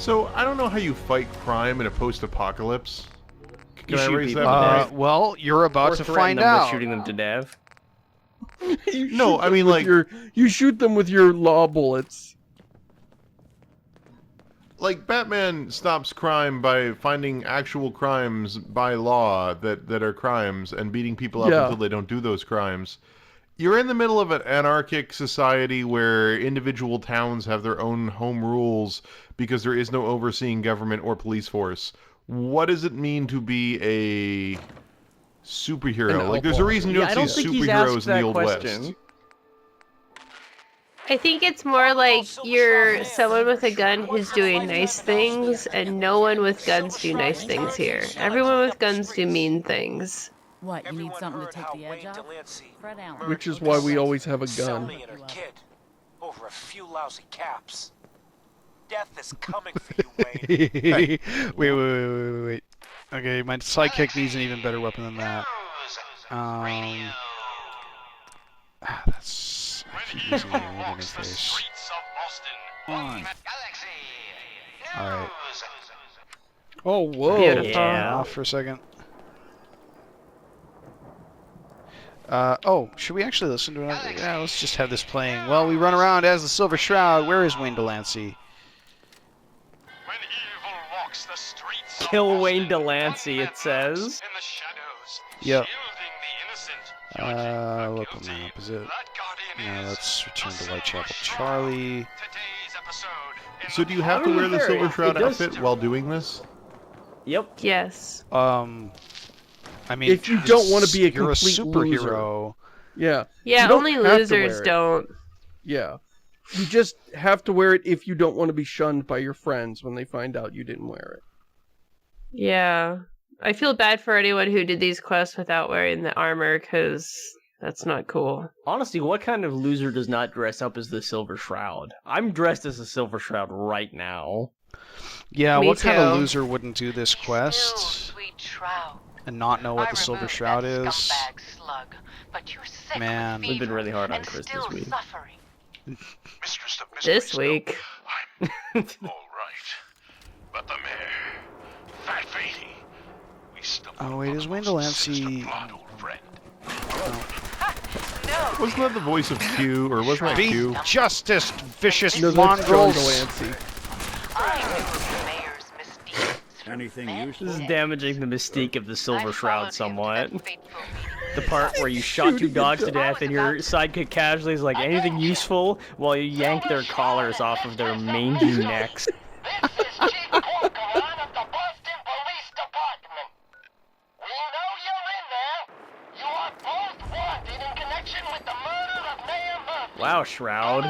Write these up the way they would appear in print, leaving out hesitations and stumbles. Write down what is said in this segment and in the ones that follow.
So, I don't know how you fight crime in a post-apocalypse. Can I shoot raise people that? to death. Well, you're about Or to threaten find them with out. shooting them to death. No, I mean, like... You shoot them with your law bullets. Like, Batman stops crime by finding actual crimes by law that are crimes and beating people up until they don't do those crimes. You're in the middle of an anarchic society where individual towns have their own home rules because there is no overseeing government or police force. What does it mean to be a superhero? Like, there's a reason you don't see superheroes in the Old West. I think it's more like you're someone with a gun who's doing nice things, and no one with guns do nice things here. Everyone with guns do mean things. What, you need something to take the edge off? Fred Allen. Which is why we always have a gun. Over a few lousy caps. Death is coming for you, Wayne. Wait. Okay, my sidekick needs an even better weapon than that. That's... I keep using it in his face. Alright. Oh, whoa. Beautiful. Off for a second. Oh, should we actually listen to another? Yeah, let's just have this playing. Well, we run around as the Silver Shroud. Where is Wayne Delancey? Kill Wayne Delancey, it says. Yep. Look on the map, is it? No, let's return to Whitechapel Charlie. So do you have to wear the Silver Shroud outfit while doing this? Yep. Yes. I mean, if you don't want to be a you're complete superhero. Yeah. Yeah, only losers don't. Yeah. You just have to wear it if you don't want to be shunned by your friends when they find out you didn't wear it. Yeah. I feel bad for anyone who did these quests without wearing the armor, because that's not cool. Honestly, what kind of loser does not dress up as the Silver Shroud? I'm dressed as the Silver Shroud right now. Yeah, Me what kind of too. loser wouldn't do this quest and not know what the Silver Shroud is? Man, We've been really hard on Chris this week. This week. All right. But the mayor, Fat Fatty, we still oh wait, is Wayne Delancey... Wasn't that the voice of Q, or wasn't that Be Q? justice, vicious No, that's John mongrels! Delancey. This is damaging the mystique of the Silver Shroud somewhat. The part where you shot two dogs to death and your sidekick casually is like anything useful while you yank their collars off of their mangy necks. Wow, Shroud.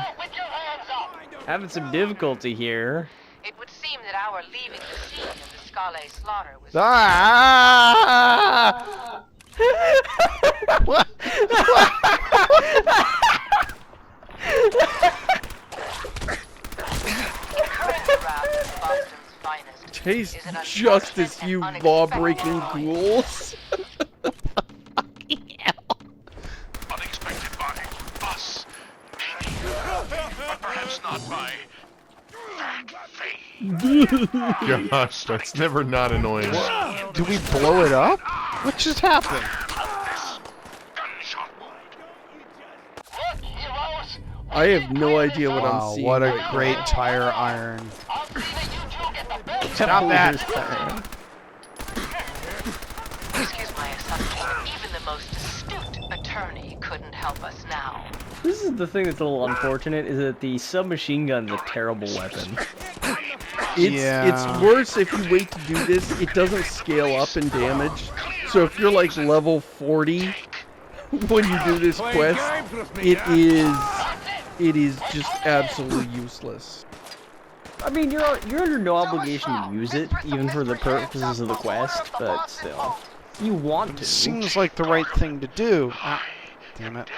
Having some difficulty here. It would seem that our leaving the scene of the Scala slaughter was... Ah! What? Taste justice, you law-breaking ghouls. unexpected by us. But perhaps not by Fat Fatty. Gosh, that's never not annoying. Do we blow it up? What just happened? I have no idea what I'm Wow, seeing. what a right great now. tire iron. Stop that! Excuse my assumption. Even the most astute attorney couldn't help us now. This is the thing that's a little unfortunate, is that the submachine gun's a terrible weapon. It's worse if you wait to do this. It doesn't scale up in damage. So if you're like level 40 when you do this quest, it is just absolutely useless. I mean, you're under no obligation to use it, even for the purposes of the quest, but still. You want to. Seems like the right thing to do. Ah, damn it.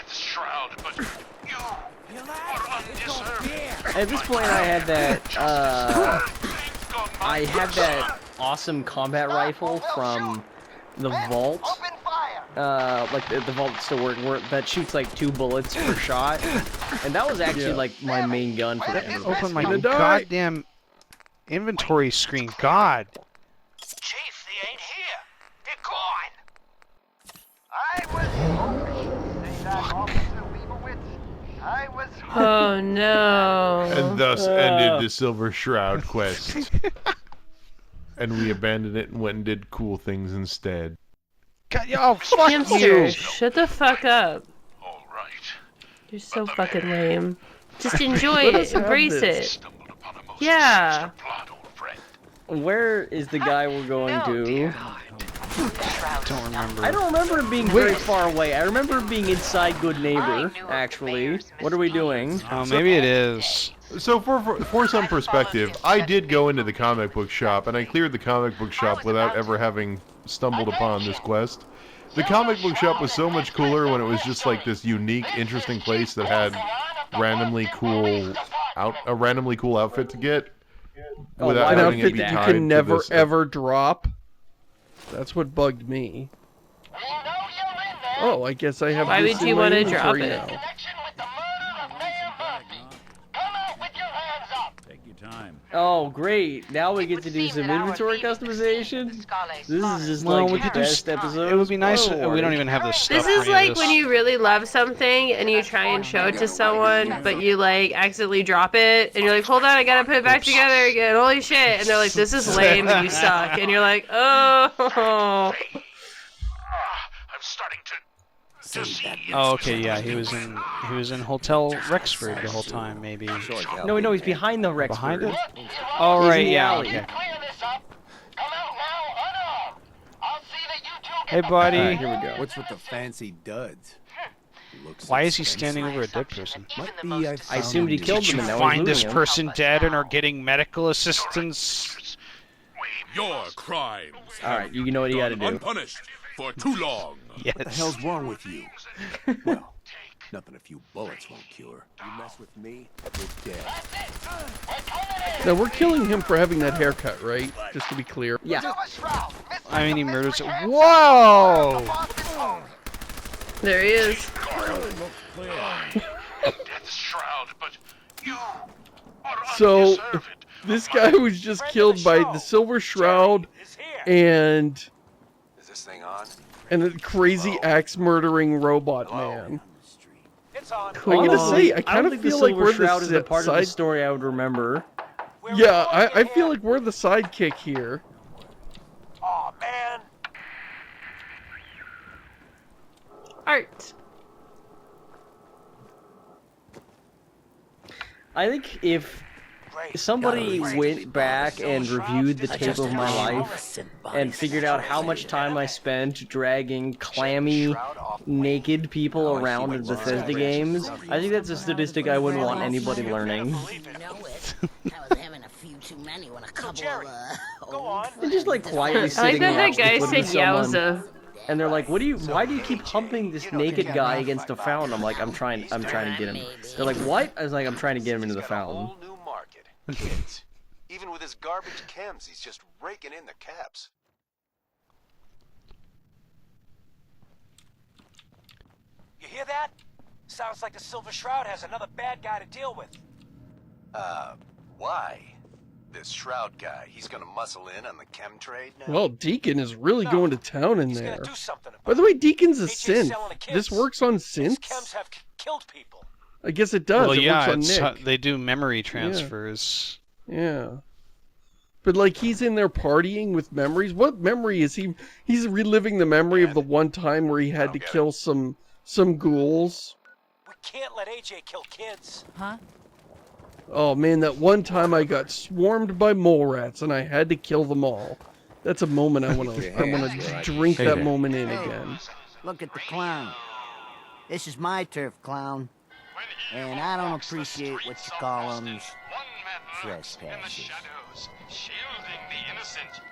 At this point, I had that awesome combat rifle from the vault. Like the vault that's still working, that shoots like 2 bullets per shot, and that was actually like my main gun for the Open my goddamn. Inventory screen. God. Chief, they ain't here. They're gone. Oh no. And thus ended the Silver Shroud quest. And we abandoned it and went and did cool things instead. God, oh, fuck Hamster, you! shut the fuck up. All right. You're so fucking lame. Just enjoy Let it. us have Embrace this. it. Stumbled upon a most Yeah. sinister plot, old friend. Where is the guy we're going to? Don't remember. I don't remember it being very far away. I remember it being inside Good Neighbor, actually. What are we doing? Oh, maybe it is. So for some perspective, I did go into the comic book shop, and I cleared the comic book shop without ever having stumbled upon this quest. The comic book shop was so much cooler when it was just like this unique, interesting place that had a randomly cool outfit to get without An having it outfit be that you tied can to never this. ever drop. That's what bugged me. Oh, I guess I have. Why this would in you my want to drop inventory it? now. Take your time. Oh, great. Now we get to do some inventory customization? This is just like we the could best just. episode. It would be nice. Oh, We don't even have the stuff. This is for any like of when you really love something and you try and show it to someone, but you like accidentally drop it, and you're like, hold on, I gotta put it back together again. Holy shit! And they're like, this is lame and you suck, and you're like, oh. I'm starting to see. Oh, okay, yeah, he was in Hotel Rexford the whole time, maybe. No, he's behind the Rex. Behind it? Oh, He's right, in the yeah, alley. okay. Hey, buddy. Alright, here we go. What's with the fancy duds? Looks Why is he expensive. standing over a dead person? Might be I I assumed he killed Did him you and now find he's this looting him. person dead and are getting medical assistance? Your crimes Alright, you know what you gotta do. unpunished for too long. Yes. What the hell's wrong with you? Well, nothing a few bullets won't cure. You mess with me, you're dead. Now we're killing him for having that haircut, right? Just to be clear. Yeah. I mean, he murders it. Whoa! There he is. Death shroud, but you are So undeserved. this guy was just killed by the Silver Shroud and Is this thing on? the crazy axe murdering robot man. It's on. Cool. I gotta say, I I kind don't of think the feel like Silver we're Shroud is the the part of the side. story I would remember. Yeah, I feel like we're the sidekick here. Oh man. Art. I think if somebody went back and reviewed the tape of my life and figured out how much time I spent dragging clammy, naked people around in Bethesda games, I think that's a statistic I wouldn't want anybody learning. They're just like quietly I like sitting that there that guy with said someone, yowza. and they're like, why do you keep humping this naked guy against a fountain? I'm like, I'm trying to get him. They're like, what? I was like, I'm trying to get him into the fountain. Whole new market. Kids. Even with his garbage chems, he's just raking in the caps. You hear that? Sounds like the Silver Shroud has another bad guy to deal with. Why? This Shroud guy, he's gonna muscle in on the chem trade now? Well, Deacon is really going to town in He's there. gonna do something about By the way, Deacon's a AJ's synth. selling the kids. This works on Those synths? chems have killed people. I guess it does. Well, it yeah, works on Nick. they do memory transfers. Yeah. But like he's in there partying with memories. What memory is he? He's reliving the memory of the one time where he had to kill some ghouls. We can't let AJ kill kids. Huh? Oh man, that one time I got swarmed by mole rats and I had to kill them all. That's a moment I want to drink that moment in again. Look at the clown. This is my turf, clown. And I don't appreciate what you call them trespassers.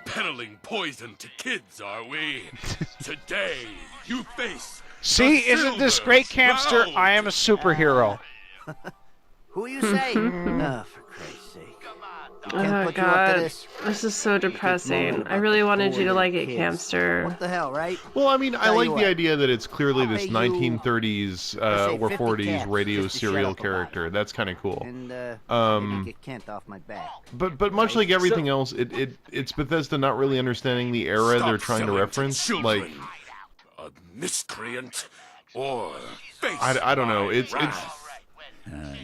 Peddling poison to kids, are we? Today, you face. See, isn't this great, Campster? I am a superhero. Who you say? Oh, for Christ's sake. Oh put you up to god, this. this is so depressing. I really wanted you to like it, Camster. What the hell, right? Well, I mean, I Tell like you the what, idea that it's clearly this pay you, 1930s say or 50 40s caps radio just to shut serial up about character. it. That's kind of cool. And maybe get Kent off my back. But much like everything else, it's Bethesda not really understanding the era they're trying to reference. Like, a miscreant or face. I don't know. It's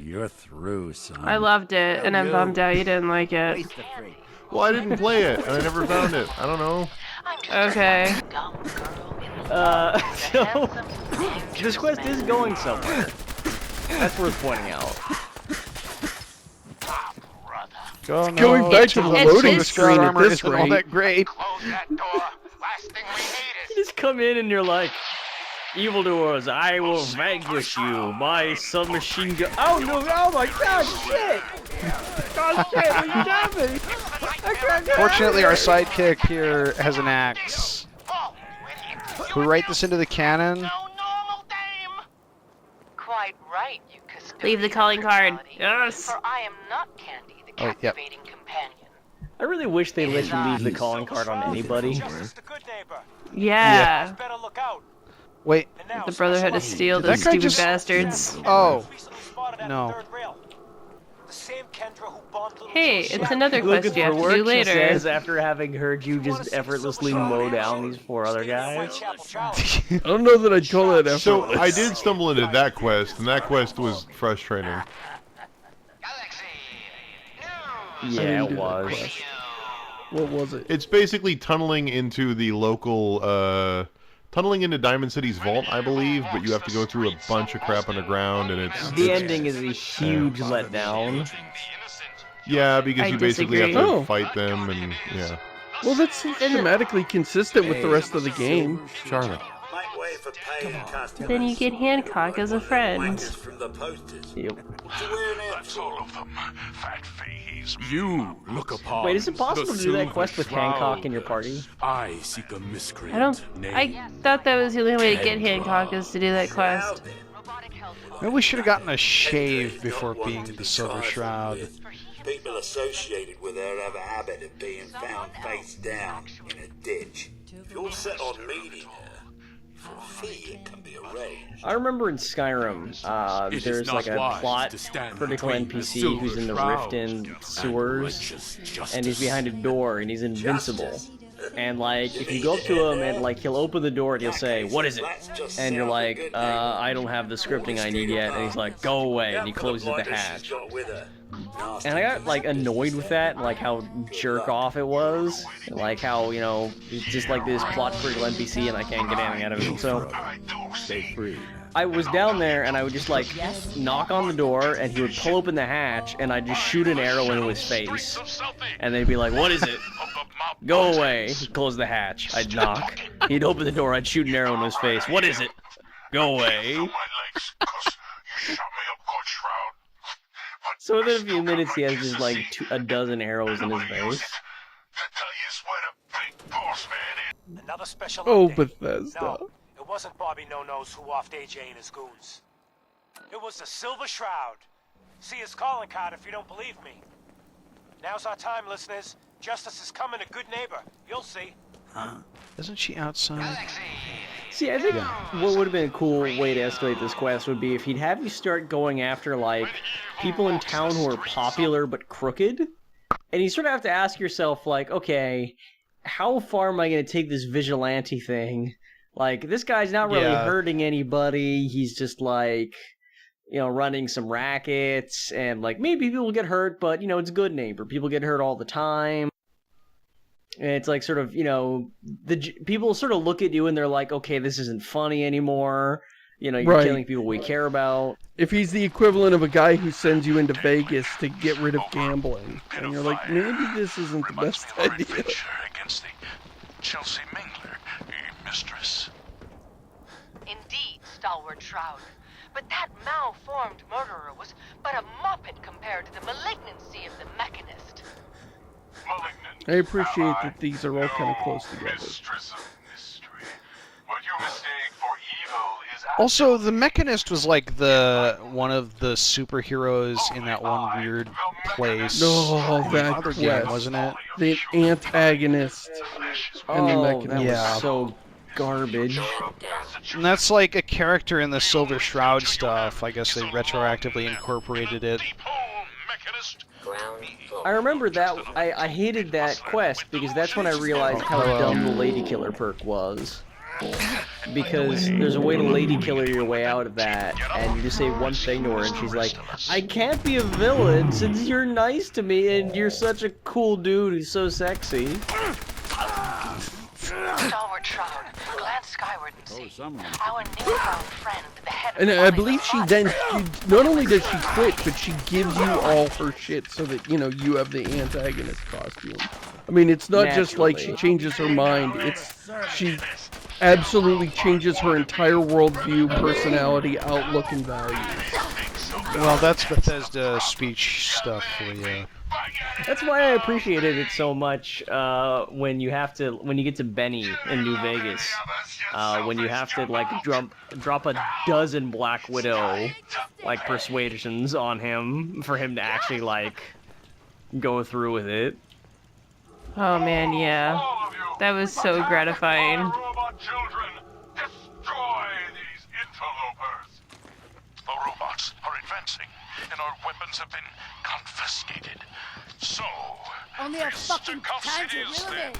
You're through, son. I loved it, and I'm bummed out you didn't like it. well, I didn't play it, and I never found it. I don't know. Okay. So this quest is going somewhere. That's worth pointing out. Going back to the loading screen at this all rate. that great. You just come in and you're like, evildoers, I will vanquish you. My submachine gun. Oh no! Oh my God! Shit! God shit! What you got me? Fortunately, our sidekick here has an axe. Can we write this into the canon? Quite right, you Leave the calling card. Yes. For I am not Candy, the captivating companion. I really wish they let you leave the calling card on anybody. Yeah. Wait. The Brotherhood of Steel, Did those that guy stupid just- bastards. Oh. No. Hey, it's another Looking quest you have for to work, do she later. says, after having heard you just effortlessly mow down these 4 other guys. I don't know that I'd call that effortless. So I did stumble into that quest, and that quest was frustrating. Yeah, it was. What was it? It's basically tunneling into the local, tunneling into Diamond City's vault, I believe, but you have to go through a bunch of crap underground, and The ending is a huge letdown. Yeah, because I you basically have disagree. to fight them, and yeah. Well, that's thematically consistent with the rest of the game. Charlie. Then you get Hancock as a friend. Yep. That's all of them. Fat face. You look upon. Wait, is it possible the to do that Silver quest with Hancock Shroud. in your party? I seek a miscreant. I don't. I thought that was the only way to get Hancock is to do that quest. Maybe we should have gotten a shave before being the Silver Shroud. People associated with her have a habit of being found face down in a ditch. If you're set on meeting her, for a fee it can be arranged. I remember in Skyrim, It is there's not like a wise plot to stand critical between the NPC Silver who's in the Shroud Riften sewers, righteous and he's justice. behind a door, and he's invincible. And like, if you go up to him and like, he'll open the door and he'll say, "What is it?" And you're like, "I don't have the scripting I need yet." And he's like, "Go away," and he closes the hatch. And I got like annoyed with that, like how jerk off it was, like how, you know, it's just like this plot critical NPC and I can't get anything out of it. So Stay free. I was down there and I would just like knock on the door and he would pull open the hatch and I'd just shoot an arrow into his face. And they'd be like, "What is it?" "Go away." He'd close the hatch. I'd knock. He'd open the door. I'd shoot an arrow into his face. "What is it?" "Go away." So within a few minutes, he has just like a dozen arrows in his face. Another special Oh, update. Bethesda. No, it wasn't Bobby No-Nose who offed AJ and his goons. It was the Silver Shroud. See his calling card if you don't believe me. Now's our time, listeners. Justice is coming to good neighbor. You'll see. Isn't she outside? See, I think what would have been a cool way to escalate this quest would be if he'd have you start going after, like, people in town who are popular but crooked. And you sort of have to ask yourself, like, okay, how far am I going to take this vigilante thing? Like, this guy's not really hurting anybody. He's just, like, you know, running some rackets. And, like, maybe people get hurt, but, you know, it's a good neighbor. People get hurt all the time. And it's like sort of, you know, people sort of look at you and they're like, okay, this isn't funny anymore. You know, you're killing people we care about. If he's the equivalent of a guy who sends you into Vegas to get rid of gambling, and you're like, maybe this isn't the best idea. Against the Chelsea Mingler, mistress. Indeed, stalwart Shroud. But that malformed murderer was but a muppet compared to the malignancy of the Mechanist. I appreciate that these are all kind of close together. Mistress of mystery. What you mistake for evil is Also, the Mechanist was like one of the superheroes in that one weird place. No, that other quest, game, wasn't it? The antagonist and the Mechanist. That was so garbage. And that's like a character in the Silver Shroud stuff. I guess they retroactively incorporated it. I remember that. I hated that quest because that's when I realized how dumb the Lady Killer perk was. Because there's a way to Lady Killer your way out of that, and you just say one thing to her, and she's like, I can't be a villain since you're nice to me, and you're such a cool dude who's so sexy. Stalwart Shroud, glance skyward and see. Our newfound friend, the head of And the I believe she then, not only does she quit, but she gives you all her shit so that, you know, you have the antagonist costume. I mean, it's not just like she changes her mind, it's, she absolutely changes her entire worldview, personality, outlook, and values. Well, that's Bethesda speech stuff for you. That's why I appreciated it so much when you get to Benny in New Vegas, when you have to like drop a dozen Black Widow like persuasions on him for him to actually like go through with it. Oh man, yeah, that was so gratifying. Children, destroy these interlopers. The robots are advancing, and our weapons have been confiscated. So, Only a fucking time to is ruin then. it.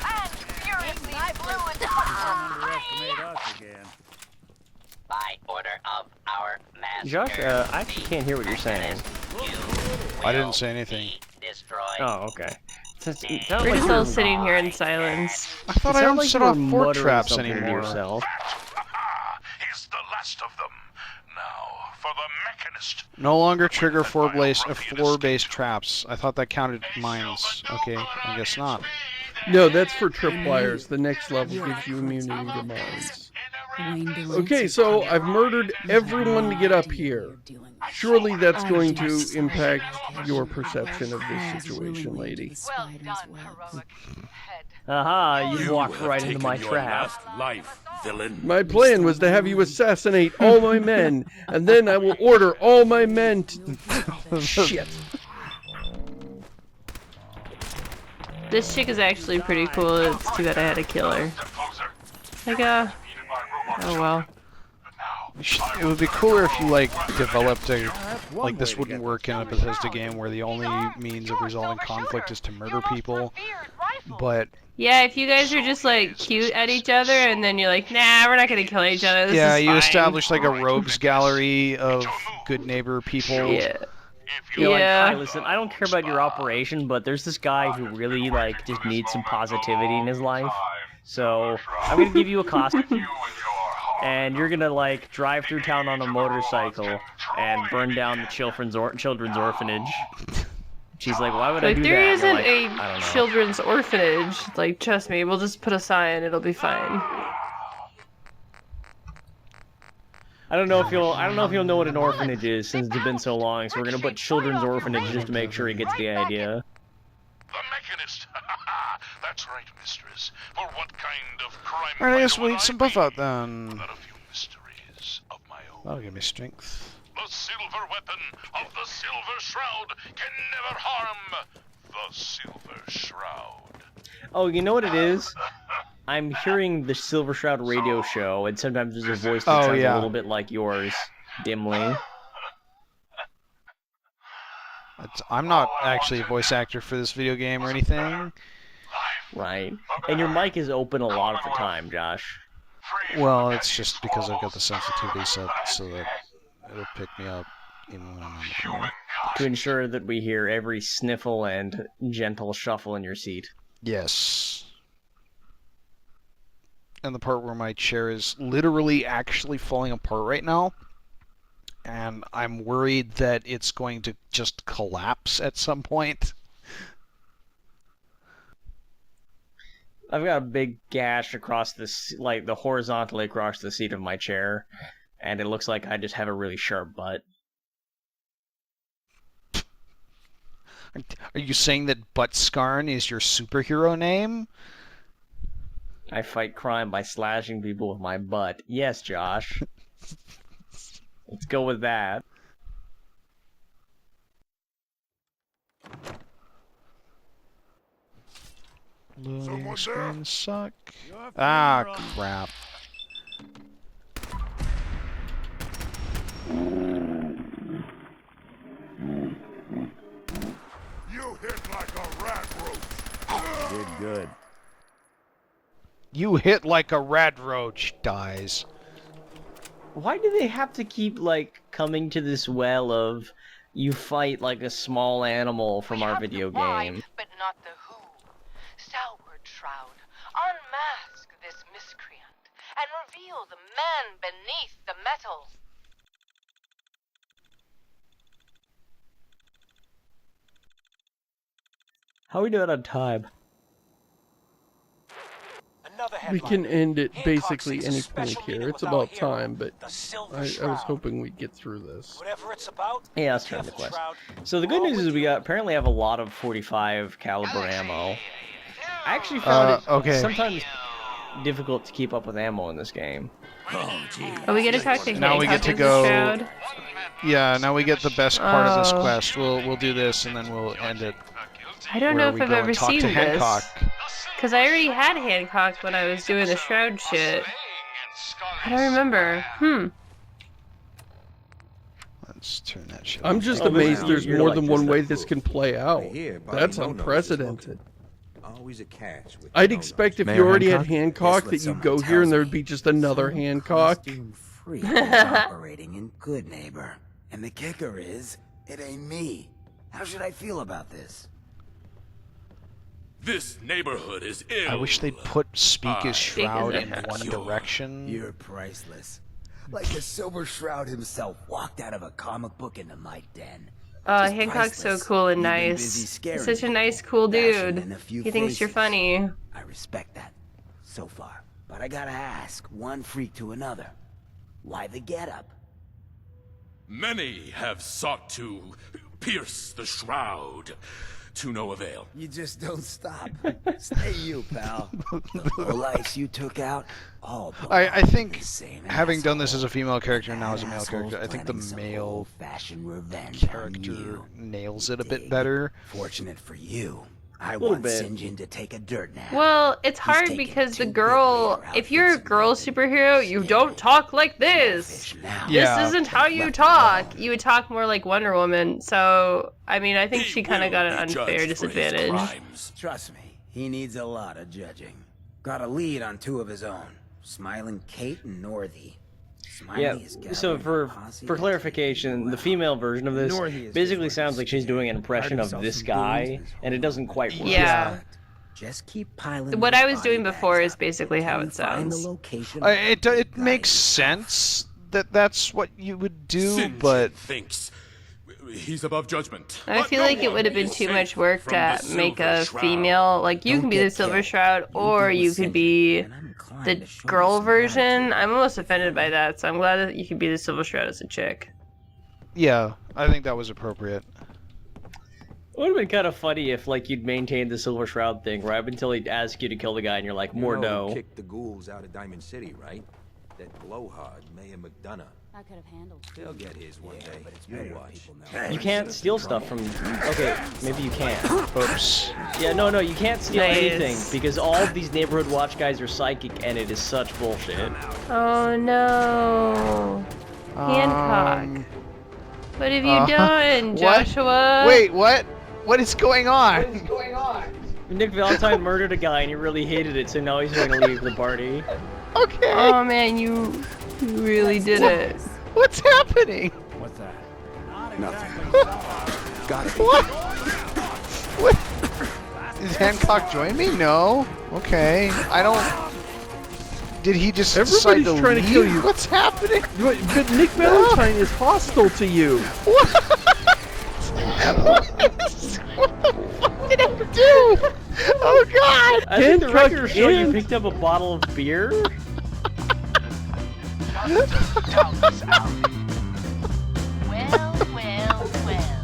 and furiously flew into by order of our master. Josh, I actually can't hear what you're saying. I didn't say anything. Oh, okay. We're just all sitting here in silence. I thought I don't set off fort traps anymore. Yourself. He's the last of them. Now, for the Mechanist. No longer trigger floor-based traps. I thought that counted mines. Okay, I guess not. No, that's for tripwires. The next level gives you immunity to mines. Okay, so I've murdered everyone to get up here. Surely that's going to impact your perception of this situation, lady. Well done, heroic head. Aha, you walked right into my trap. Life, villain. My plan was to have you assassinate all my men, and then I will order all my men to... Shit. This chick is actually pretty cool. It's too bad I had to kill her. Like, oh well. It would be cooler if you, like, developed a... Like, this wouldn't work in a Bethesda game where the only means of resolving conflict is to murder people, but... Yeah, if you guys are just, like, cute at each other, and then you're like, nah, we're not gonna kill each other, this yeah, is you fine. establish, like, a rogues gallery of good neighbor people. Yeah. You're like, hi, listen, I don't care about your operation, but there's this guy who really, like, just needs some positivity in his life. So, I'm gonna give you a costume, and you're gonna, like, drive through town on a motorcycle and burn down the children's orphanage. She's like, why would I do that? There isn't like, a children's orphanage. Like, trust me, we'll just put a sign, it'll be fine. I don't know if you'll know what an orphanage is since it's been so long, so we're gonna put children's orphanage just to make sure he gets the idea. The Mechanist. That's right, mistress. For what kind of crime? Alright, I guess we'll eat some buff out then. Got a few mysteries of my own. That'll give me strength. The silver weapon of the Silver Shroud can never harm the Silver Shroud. Oh, you know what it is? I'm hearing the Silver Shroud radio show, and sometimes there's a voice that sounds a little bit like yours, dimly. I'm not actually a voice actor for this video game or anything. Right. And your mic is open a lot of the time, Josh. Well, it's just because I've got the sensitivity set so that it'll pick me up even when I'm on the floor. To ensure that we hear every sniffle and gentle shuffle in your seat. Yes. And the part where my chair is literally actually falling apart right now. And I'm worried that it's going to just collapse at some point. I've got a big gash across this, like, the horizontally across the seat of my chair. And it looks like I just have a really sharp butt. Are you saying that Buttscarn is your superhero name? I fight crime by slashing people with my butt. Yes, Josh. Let's go with that. Loading screens suck. Ah, crap. You hit like a rat roach. Good. You hit like a rat roach, dies. Why do they have to keep, like, coming to this well of you fight like a small animal from our video game? But not the who. Silver Shroud, unmask this miscreant and reveal the man beneath the metal. How are we doing on time? We can end it basically any point here. It's about time, but I was hoping we'd get through this. Yeah, let's try the quest. So the good news is we apparently have a lot of 45 caliber ammo. I actually found it sometimes difficult to keep up with ammo in this game. Oh, we get to talk to Now we get to go. Yeah, now we get the best part of this quest. We'll do this and then we'll end it. I don't know if I've ever seen this. Because I already had Hancock when I was doing the Shroud shit. I don't remember. Let's turn that shit I'm just amazed there's more than one way this can play out. That's unprecedented. Always a catch. I'd expect if you already had Hancock that you'd go here and there'd be just another Hancock. Free operating in Good Neighbor. And the kicker is, it ain't me. How should I feel about this? This neighborhood is ill. I wish they'd put Speaker's Shroud in one direction. You're priceless. Like the Silver Shroud himself walked out of a comic book into my den. Hancock's so cool and nice. He's such a nice, cool dude. He thinks you're funny. I respect that. So far. But I gotta ask, one freak to another. Why the getup? Many have sought to pierce the shroud. To no avail. You just don't stop. Stay you, pal. The lives you took out, all I think, having done this as a female character and now as a male character, I think the male character nails it a bit better. Fortunate for you. I want Sinjin to take a dirt nap. Well, it's hard because the girl, if you're a girl superhero, you don't talk like this. This isn't how you talk. You would talk more like Wonder Woman. So, I mean, I think she kind of got an unfair disadvantage. Trust me, he needs a lot of judging. Got a lead on two of his own, Smiling Kate and Northy. Yeah, so for clarification, the female version of this basically sounds like she's doing an impression of this guy, and it doesn't quite work. Yeah. Just keep piling. What I was doing before is basically how it sounds. It makes sense that that's what you would do, but thinks he's above judgment. I feel like it would have been too much work to make a female. Like, you can be the Silver Shroud, or you could be the girl version. I'm almost offended by that, so I'm glad that you can be the Silver Shroud as a chick. Yeah, I think that was appropriate. It would have been kind of funny if, like, you'd maintained the Silver Shroud thing right up until he'd ask you to kill the guy, and you're like, more no. Kicked the ghouls out of Diamond City, right? That blowhard, Mayor McDonough. I could have handled. He'll get his one day, but it's you watch. You can't steal stuff from... Okay, maybe you can. Oops. Yeah, no, you can't steal anything, because all of these neighborhood watch guys are psychic, and it is such bullshit. Oh no. Hancock. What have you done, Joshua? Wait, what? What is going on? Nick Valentine murdered a guy, and he really hated it, so now he's going to leave the party. Okay. Oh man, you really did it. What's happening? What's that? Nothing. Got it. What? Did Hancock join me? No. Okay. I don't... Did he just decide to trying leave? To kill you. What's happening? But Nick Valentine is hostile to you. What? What the fuck did I do? Oh god! I think the record show you picked up a bottle of beer.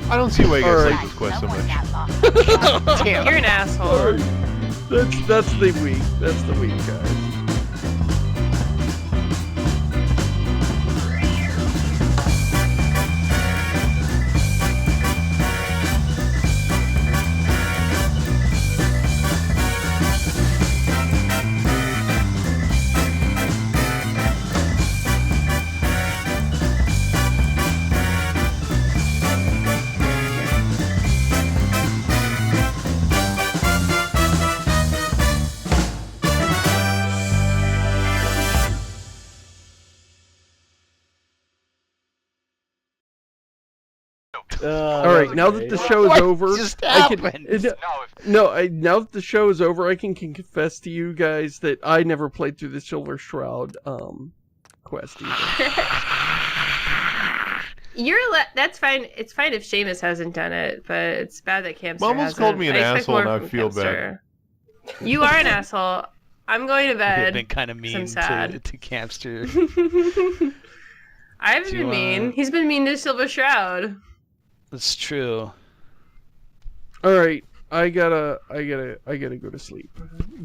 I don't see why you guys like this quest so much. You're an asshole. That's the week. That's the week, guys. All right, now that the show is over, now that the show is over, I can confess to you guys that I never played through the Silver Shroud quest either. That's fine. It's fine if Seamus hasn't done it, but it's bad that Camster Mom almost hasn't. called me an I expect asshole, more and I from feel Camster. bad. You are an asshole. I'm going to bed. You've been kind of mean to Camster. I haven't been mean. He's been mean to Silver Shroud. That's true. All right, I gotta go to sleep.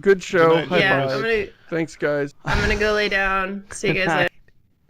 Good show. Yeah, Bye. Thanks, guys. I'm gonna go lay down. See you guys later.